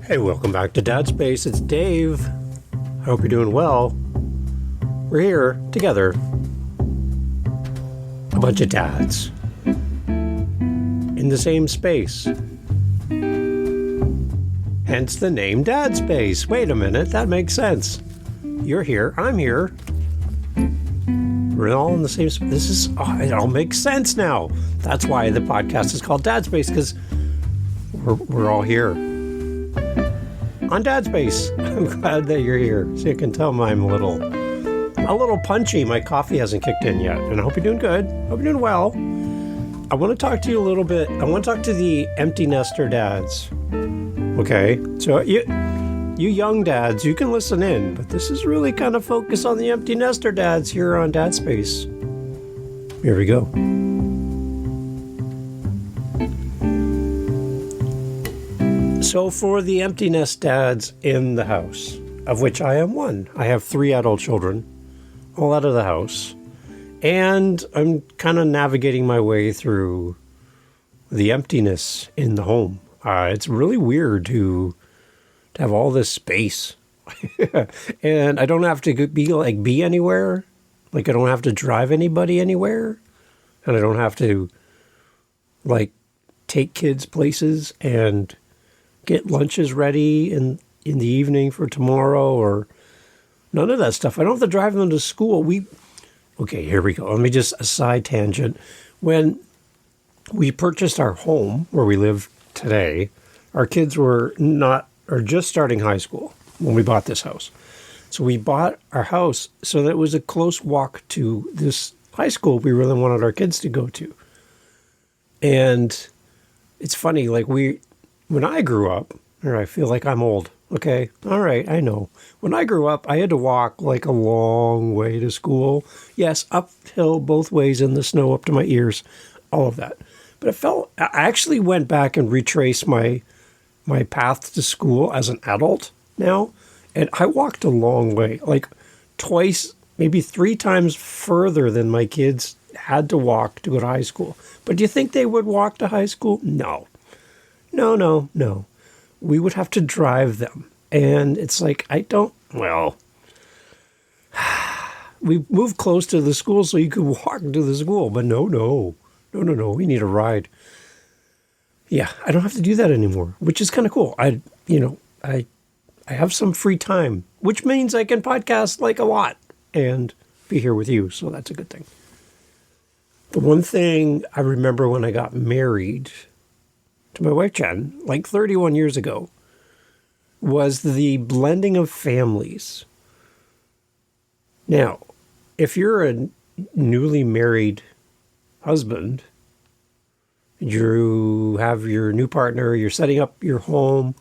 Hey, welcome back to Dad Space. It's Dave. I hope you're doing well. We're here together. A bunch of dads. In the same space. Hence the name Dad Space. Wait a minute, that makes sense. You're here, I'm here. We're all in the same space. It all makes sense now. That's why the podcast is called Dad Space, because we're all here. On Dad Space. I'm glad that you're here. So you can tell I'm a little punchy. My coffee hasn't kicked in yet. And I hope you're doing good. Hope you're doing well. I want to talk to you a little bit. I want to talk to the empty nester dads. Okay? So you young dads, you can listen in. But this is really kind of focused on the empty nester dads here on Dad Space. Here we go. So for the empty nest dads in the house, of which I am one, I have 3 adult children, all out of the house, and I'm kind of navigating my way through the emptiness in the home. It's really weird to have all this space, and I don't have to be anywhere. Like I don't have to drive anybody anywhere, and I don't have to take kids places and get lunches ready in the evening for tomorrow, or none of that stuff. I don't have to drive them to school. Okay, here we go. Let me just a side tangent. When we purchased our home where we live today, our kids were just starting high school when we bought this house. So we bought our house so that it was a close walk to this high school we really wanted our kids to go to. And it's funny, when I grew up, or I feel like I'm old, okay, all right, I know. When I grew up, I had to walk a long way to school. Yes, uphill both ways in the snow up to my ears, all of that. But I actually went back and retraced my path to school as an adult now, and I walked a long way, twice, maybe 3 times further than my kids had to walk to go to high school. But do you think they would walk to high school? No. No. We would have to drive them. And it's we moved close to the school so you could walk to the school. But no. We need a ride. Yeah, I don't have to do that anymore, which is kind of cool. I have some free time, which means I can podcast a lot and be here with you. So that's a good thing. The one thing I remember when I got married to my wife, Jen, 31 years ago, was the blending of families. Now, if you're a newly married husband, you have your new partner, you're setting up your home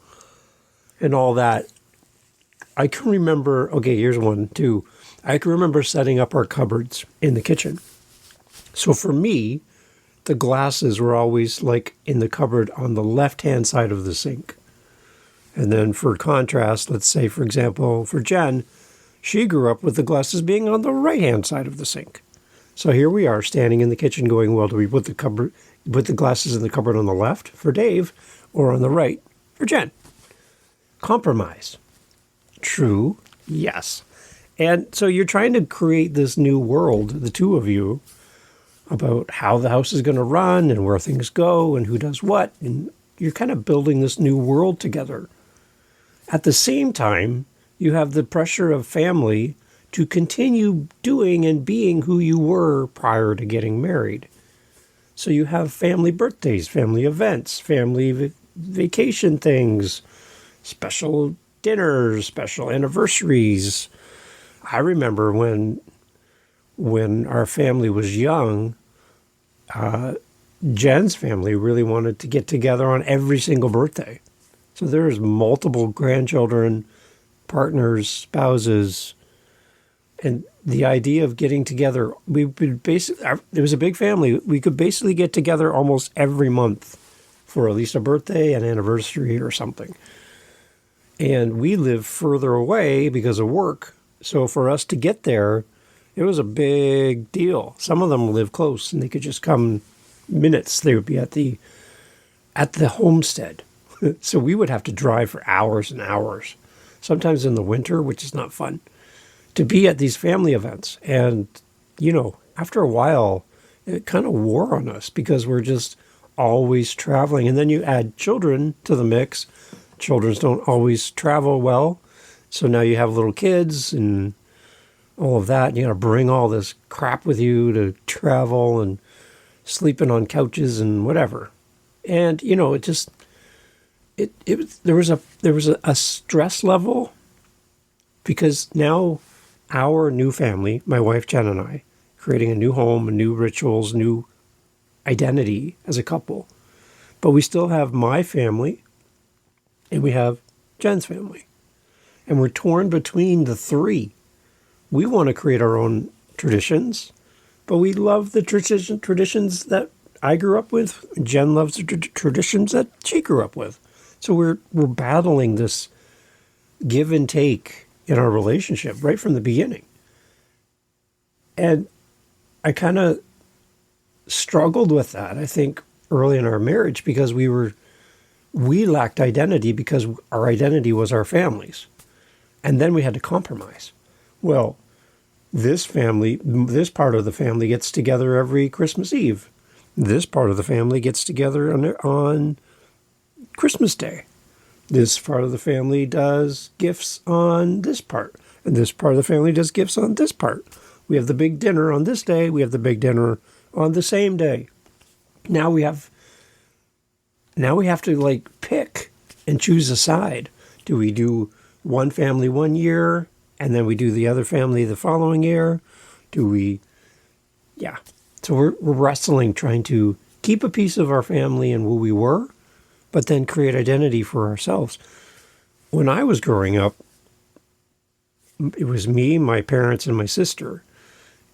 and all that, I can remember, here's one too. I can remember setting up our cupboards in the kitchen. So for me, the glasses were always in the cupboard on the left-hand side of the sink. And then for contrast, let's say, for example, for Jen, she grew up with the glasses being on the right-hand side of the sink. So here we are standing in the kitchen going, well, do we put the glasses in the cupboard on the left for Dave or on the right for Jen? Compromise. True. Yes. And so you're trying to create this new world, the two of you, about how the house is going to run and where things go and who does what. And you're kind of building this new world together. At the same time, you have the pressure of family to continue doing and being who you were prior to getting married. So you have family birthdays, family events, family vacation things, special dinners, special anniversaries. I remember when our family was young, Jen's family really wanted to get together on every single birthday. So there's multiple grandchildren, partners, spouses, and the idea of getting together, it was a big family. We could basically get together almost every month for at least a birthday, an anniversary, or something. And we live further away because of work. So for us to get there, it was a big deal. Some of them live close and they could just come minutes. They would be at the homestead. So we would have to drive for hours and hours, sometimes in the winter, which is not fun, to be at these family events. And, after a while, it kind of wore on us because we're just always traveling. And then you add children to the mix. Children don't always travel well. So now you have little kids and all of that. And you got to bring all this crap with you to travel and sleeping on couches and whatever. And, it just, there was a stress level because now our new family, my wife Jen and I, creating a new home, new rituals, new identity as a couple. But we still have my family and we have Jen's family. And we're torn between the three. We want to create our own traditions, but we love the traditions that I grew up with. Jen loves the traditions that she grew up with. So we're battling this give and take in our relationship right from the beginning. And I kind of struggled with that, I think, early in our marriage because we lacked identity because our identity was our families. And then we had to compromise. Well, this part of the family gets together every Christmas Eve. This part of the family gets together on Christmas Day. This part of the family does gifts on this part. And this part of the family does gifts on this part. We have the big dinner on this day. We have the big dinner on the same day. Now we have to pick and choose a side. Do we do one family one year and then we do the other family the following year? So we're wrestling, trying to keep a piece of our family and who we were, but then create identity for ourselves. When I was growing up, it was me, my parents, and my sister.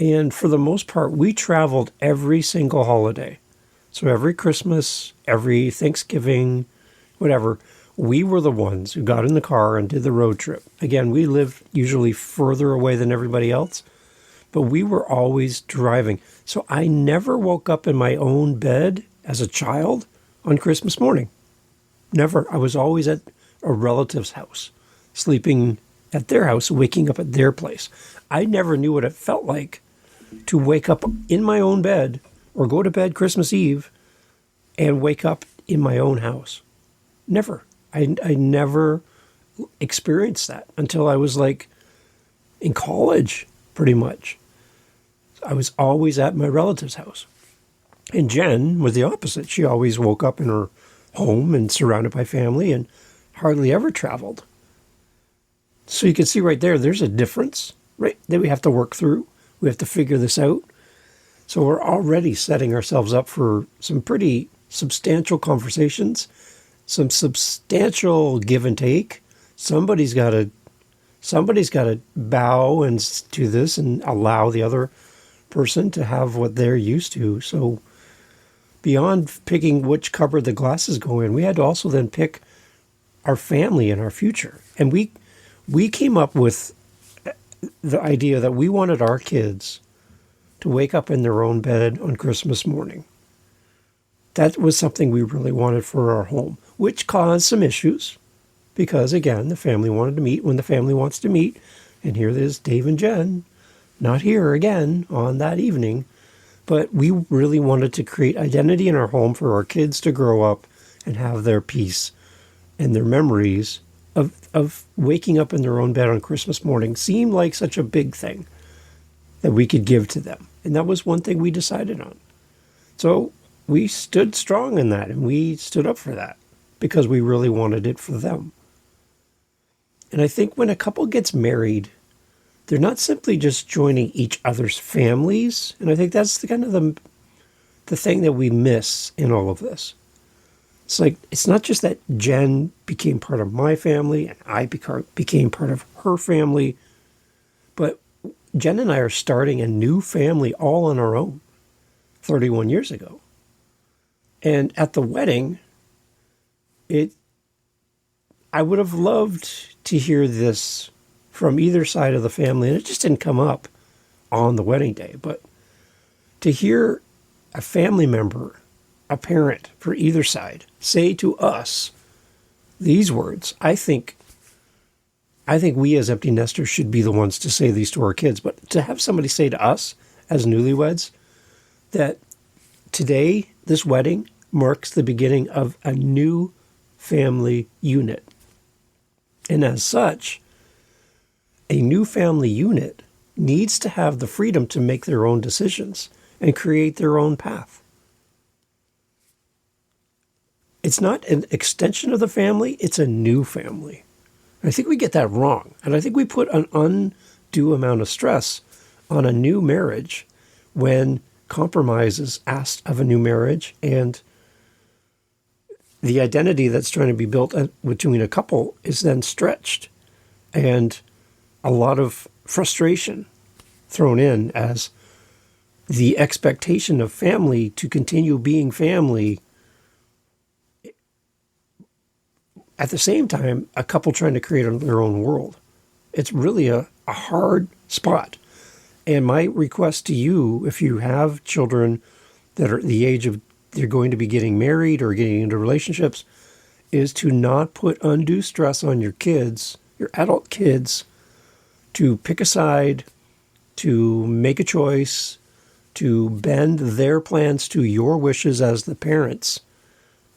And for the most part, we traveled every single holiday. So every Christmas, every Thanksgiving, whatever, we were the ones who got in the car and did the road trip. Again, we lived usually further away than everybody else, but we were always driving. So I never woke up in my own bed as a child on Christmas morning. Never. I was always at a relative's house, sleeping at their house, waking up at their place. I never knew what it felt like to wake up in my own bed or go to bed Christmas Eve and wake up in my own house. Never. I never experienced that until I was in college, pretty much. I was always at my relative's house. And Jen was the opposite. She always woke up in her home and surrounded by family and hardly ever traveled. So you can see right there's a difference, right, that we have to work through. We have to figure this out. So we're already setting ourselves up for some pretty substantial conversations, some substantial give and take. Somebody's got to bow and to this and allow the other person to have what they're used to. So beyond picking which cupboard the glasses go in, we had to also then pick our family and our future. And we came up with the idea that we wanted our kids to wake up in their own bed on Christmas morning. That was something we really wanted for our home, which caused some issues because, again, the family wanted to meet when the family wants to meet. And here it is, Dave and Jen, not here again on that evening. But we really wanted to create identity in our home for our kids to grow up and have their peace and their memories of waking up in their own bed on Christmas morning seemed like such a big thing that we could give to them. And that was one thing we decided on. So we stood strong in that and we stood up for that because we really wanted it for them. And I think when a couple gets married, they're not simply just joining each other's families. And I think that's the thing that we miss in all of this. It's not just that Jen became part of my family and I became part of her family, but Jen and I are starting a new family all on our own 31 years ago. And at the wedding, I would have loved to hear this from either side of the family, and it just didn't come up on the wedding day. But to hear a family member, a parent for either side, say to us, these words. I think we as empty nesters should be the ones to say these to our kids, but to have somebody say to us as newlyweds that today, this wedding marks the beginning of a new family unit. And as such, a new family unit needs to have the freedom to make their own decisions and create their own path. It's not an extension of the family, it's a new family. I think we get that wrong. And I think we put an undue amount of stress on a new marriage when compromise is asked of a new marriage, and the identity that's trying to be built between a couple is then stretched, and a lot of frustration thrown in as the expectation of family to continue being family. At the same time, a couple trying to create their own world. It's really a hard spot. And my request to you, if you have children that are at the age of they're going to be getting married or getting into relationships, is to not put undue stress on your kids, your adult kids, to pick a side, to make a choice, to bend their plans to your wishes as the parents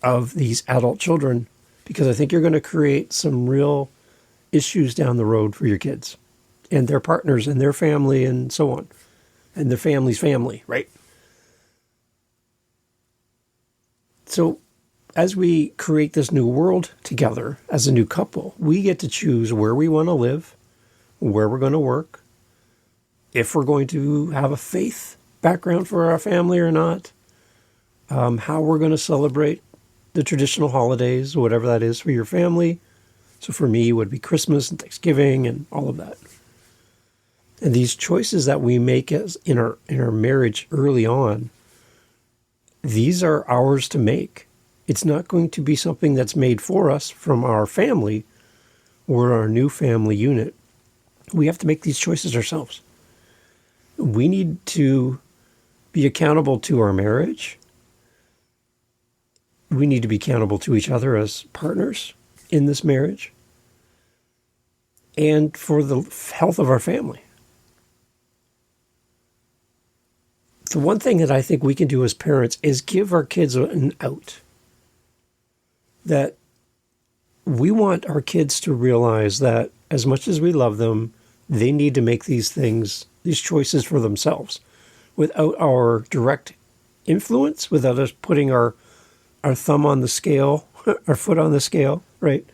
of these adult children, because I think you're going to create some real issues down the road for your kids and their partners and their family and so on, and their family's family, right? So as we create this new world together as a new couple, we get to choose where we want to live, where we're going to work, if we're going to have a faith background for our family or not, how we're going to celebrate the traditional holidays, whatever that is for your family. So for me, it would be Christmas and Thanksgiving and all of that. And these choices that we make as in our marriage early on, these are ours to make. It's not going to be something that's made for us from our family or our new family unit. We have to make these choices ourselves. We need to be accountable to our marriage. We need to be accountable to each other as partners in this marriage and for the health of our family. The one thing that I think we can do as parents is give our kids an out. That we want our kids to realize that as much as we love them, they need to make these choices for themselves without our direct influence, without us putting our thumb on the scale, our foot on the scale, right?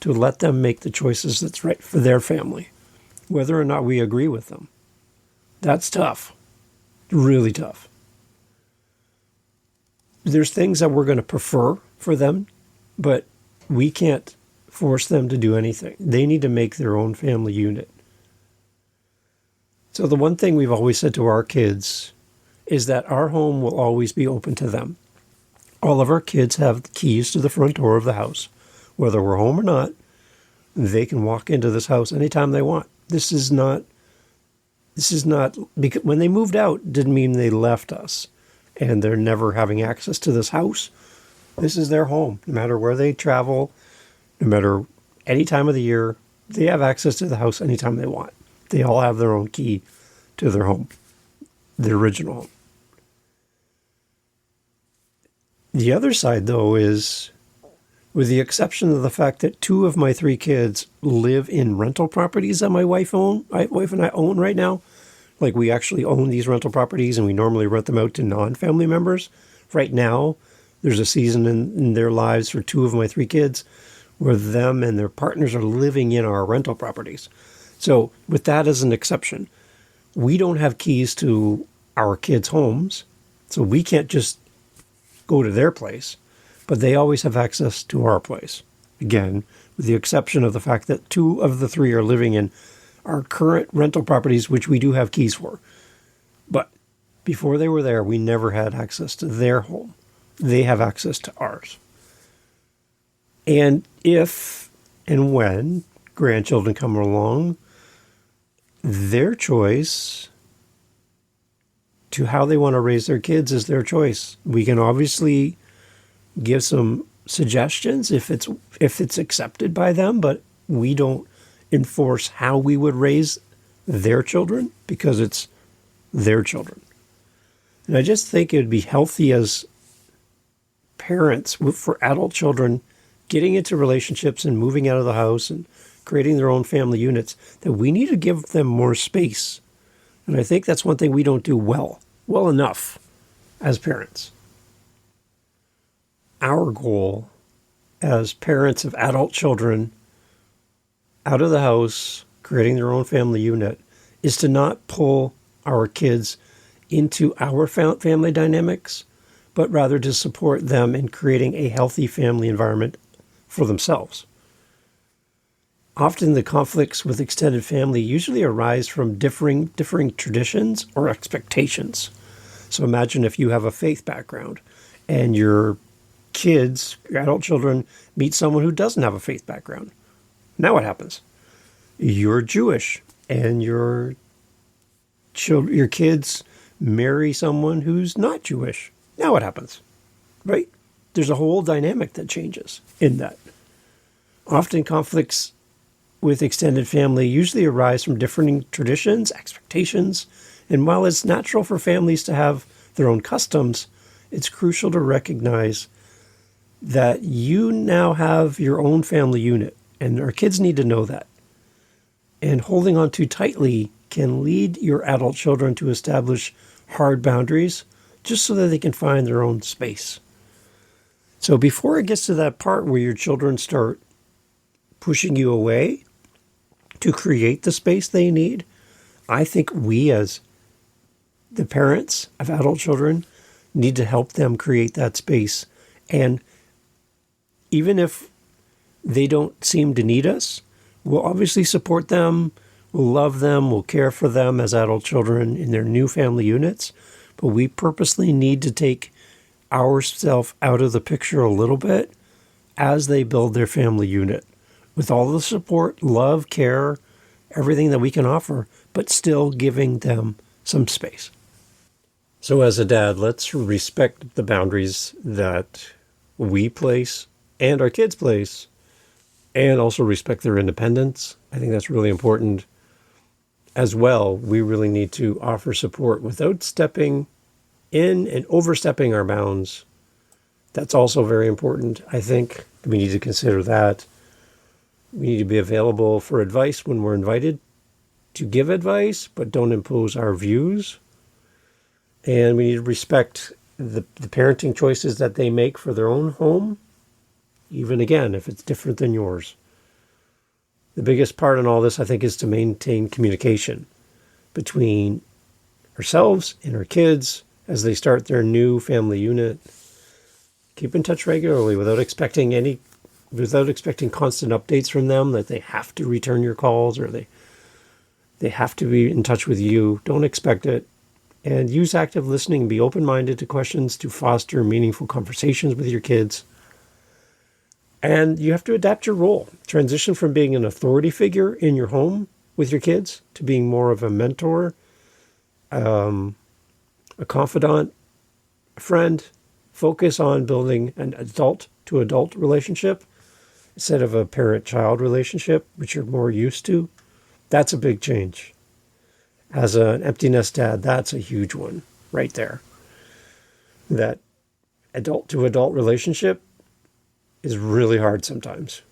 To let them make the choices that's right for their family, whether or not we agree with them. That's tough, really tough. There's things that we're going to prefer for them, but we can't force them to do anything. They need to make their own family unit. So the one thing we've always said to our kids is that our home will always be open to them. All of our kids have keys to the front door of the house. Whether we're home or not, they can walk into this house anytime they want. This is not, because when they moved out, didn't mean they left us and they're never having access to this house. This is their home. No matter where they travel, no matter any time of the year, they have access to the house anytime they want. They all have their own key to their home, the original home. The other side, though, is with the exception of the fact that 2 of my 3 kids live in rental properties that my wife and I own right now. Like, we actually own these rental properties and we normally rent them out to non-family members. Right now, there's a season in their lives for 2 of my 3 kids where them and their partners are living in our rental properties. So with that as an exception, we don't have keys to our kids' homes, so we can't just go to their place, but they always have access to our place. Again, with the exception of the fact that 2 of the 3 are living in our current rental properties, which we do have keys for. But before they were there, we never had access to their home. They have access to ours. And if and when grandchildren come along, their choice to how they want to raise their kids is their choice. We can obviously give some suggestions if it's accepted by them, but we don't enforce how we would raise their children because it's their children. And I just think it would be healthy as parents for adult children getting into relationships and moving out of the house and creating their own family units, that we need to give them more space. And I think that's one thing we don't do well enough as parents. Our goal as parents of adult children out of the house, creating their own family unit, is to not pull our kids into our family dynamics, but rather to support them in creating a healthy family environment for themselves. Often the conflicts with extended family usually arise from differing traditions or expectations. So imagine if you have a faith background and your kids, your adult children, meet someone who doesn't have a faith background. Now what happens? You're Jewish and your kids marry someone who's not Jewish. Now what happens? Right? There's a whole dynamic that changes in that. Often conflicts with extended family usually arise from differing traditions, expectations, and while it's natural for families to have their own customs, it's crucial to recognize that you now have your own family unit, and our kids need to know that. And holding on too tightly can lead your adult children to establish hard boundaries just so that they can find their own space. So before it gets to that part where your children start pushing you away to create the space they need, I think we as the parents of adult children need to help them create that space. And even if they don't seem to need us, we'll obviously support them, we'll love them, we'll care for them as adult children in their new family units, but we purposely need to take ourselves out of the picture a little bit as they build their family unit with all the support, love, care, everything that we can offer, but still giving them some space. So as a dad, let's respect the boundaries that we place and our kids place, and also respect their independence. I think that's really important. As well, we really need to offer support without stepping in and overstepping our bounds. That's also very important. I think we need to consider that. We need to be available for advice when we're invited to give advice, but don't impose our views. And we need to respect the parenting choices that they make for their own home, even again, if it's different than yours. The biggest part in all this, I think, is to maintain communication between ourselves and our kids as they start their new family unit. Keep in touch regularly without expecting constant updates from them, that they have to return your calls or they have to be in touch with you. Don't expect it. And use active listening. Be open-minded to questions to foster meaningful conversations with your kids. And you have to adapt your role. Transition from being an authority figure in your home with your kids to being more of a mentor, a confidant, a friend. Focus on building an adult-to-adult relationship instead of a parent-child relationship, which you're more used to. That's a big change. As an empty nest dad, that's a huge one right there. That adult-to-adult relationship is really hard sometimes.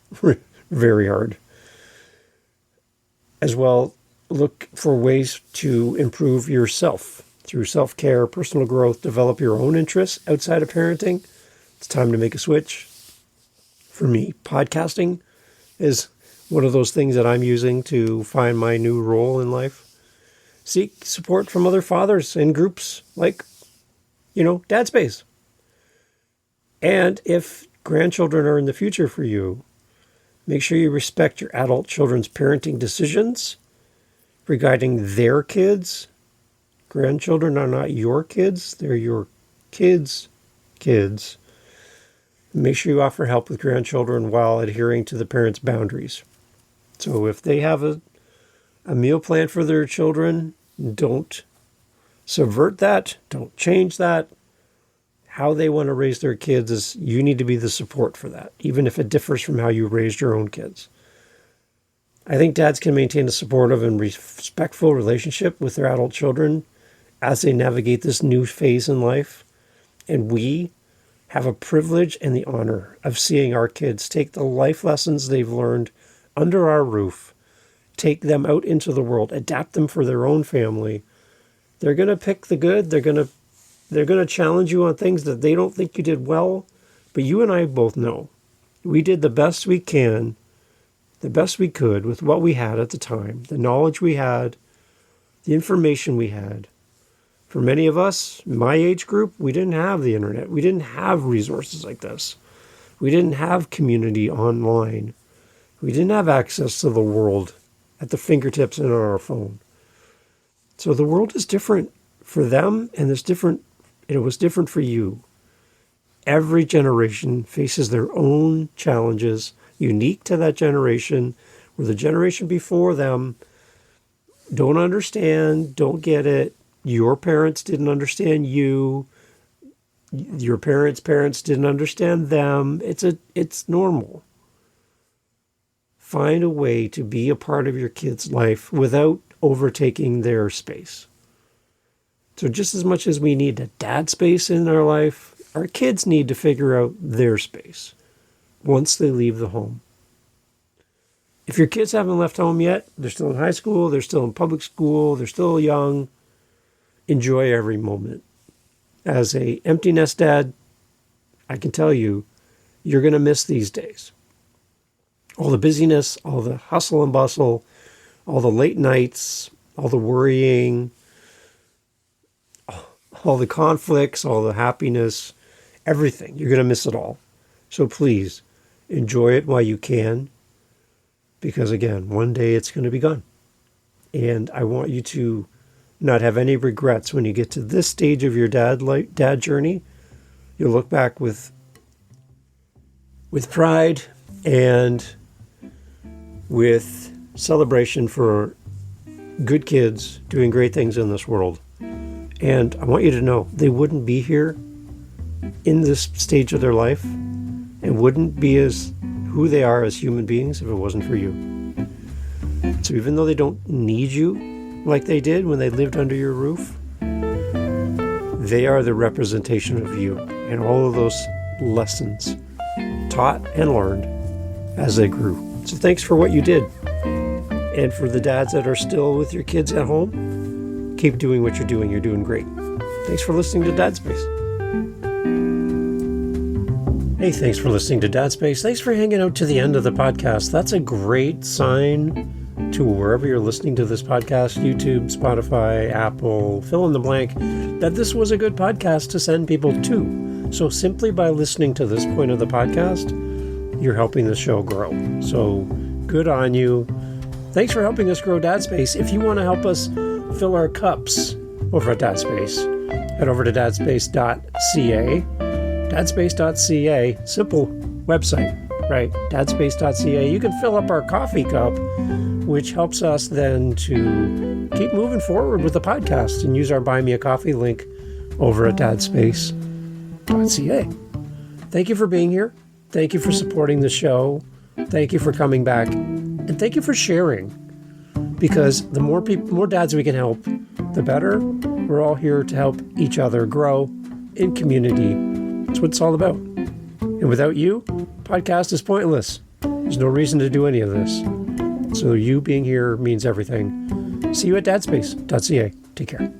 Very hard. As well, look for ways to improve yourself through self-care, personal growth, develop your own interests outside of parenting. It's time to make a switch. For me, podcasting is one of those things that I'm using to find my new role in life. Seek support from other fathers in groups like, Dad Space. And if grandchildren are in the future for you, make sure you respect your adult children's parenting decisions regarding their kids. Grandchildren are not your kids, they're your kids' kids. Make sure you offer help with grandchildren while adhering to the parents' boundaries. So if they have a meal plan for their children, don't subvert that, don't change that. how they want to raise their kids is you need to be the support for that, even if it differs from how you raised your own kids. I think dads can maintain a supportive and respectful relationship with their adult children as they navigate this new phase in life. And we have a privilege and the honor of seeing our kids take the life lessons they've learned under our roof, take them out into the world, adapt them for their own family. They're going to pick the good. They're going to challenge you on things that they don't think you did well. But you and I both know we did the best we can, the best we could with what we had at the time, the knowledge we had, the information we had. For many of us, my age group, we didn't have the internet. We didn't have resources like this. We didn't have community online. We didn't have access to the world at the fingertips and on our phone. So the world is different for them, and it was different for you. Every generation faces their own challenges, unique to that generation, where the generation before them don't understand, don't get it. Your parents didn't understand you. Your parents didn't understand them. It's normal. Find a way to be a part of your kid's life without overtaking their space. So just as much as we need a dad space in our life, our kids need to figure out their space once they leave the home. If your kids haven't left home yet, they're still in high school, they're still in public school, they're still young, enjoy every moment. As a empty nest dad, I can tell you, you're going to miss these days. All the busyness, all the hustle and bustle, all the late nights, all the worrying, all the conflicts, all the happiness, everything. You're going to miss it all. So please, enjoy it while you can. Because again, one day it's going to be gone. And I want you to not have any regrets when you get to this stage of your dad journey. You'll look back with pride and with celebration for good kids doing great things in this world. And I want you to know they wouldn't be here in this stage of their life and wouldn't be as who they are as human beings if it wasn't for you. So even though they don't need you like they did when they lived under your roof, they are the representation of you and all of those lessons taught and learned as they grew. So thanks for what you did. And for the dads that are still with your kids at home, keep doing what you're doing. You're doing great. Thanks for listening to Dad Space. Hey, thanks for listening to Dad Space. Thanks for hanging out to the end of the podcast. That's a great sign to wherever you're listening to this podcast, YouTube, Spotify, Apple, fill in the blank, that this was a good podcast to send people to. So simply by listening to this point of the podcast, you're helping the show grow. So good on you. Thanks for helping us grow Dad Space. If you want to help us fill our cups over at Dad Space, head over to dadspace.ca. Dadspace.ca, simple website, right? Dadspace.ca. You can fill up our coffee cup, which helps us then to keep moving forward with the podcast and use our Buy Me a Coffee link over at dadspace.ca. Thank you for being here. Thank you for supporting the show. Thank you for coming back. And thank you for sharing. Because the more dads we can help, the better. We're all here to help each other grow in community. That's what it's all about. And without you, podcast is pointless. There's no reason to do any of this. So you being here means everything. See you at dadspace.ca. Take care.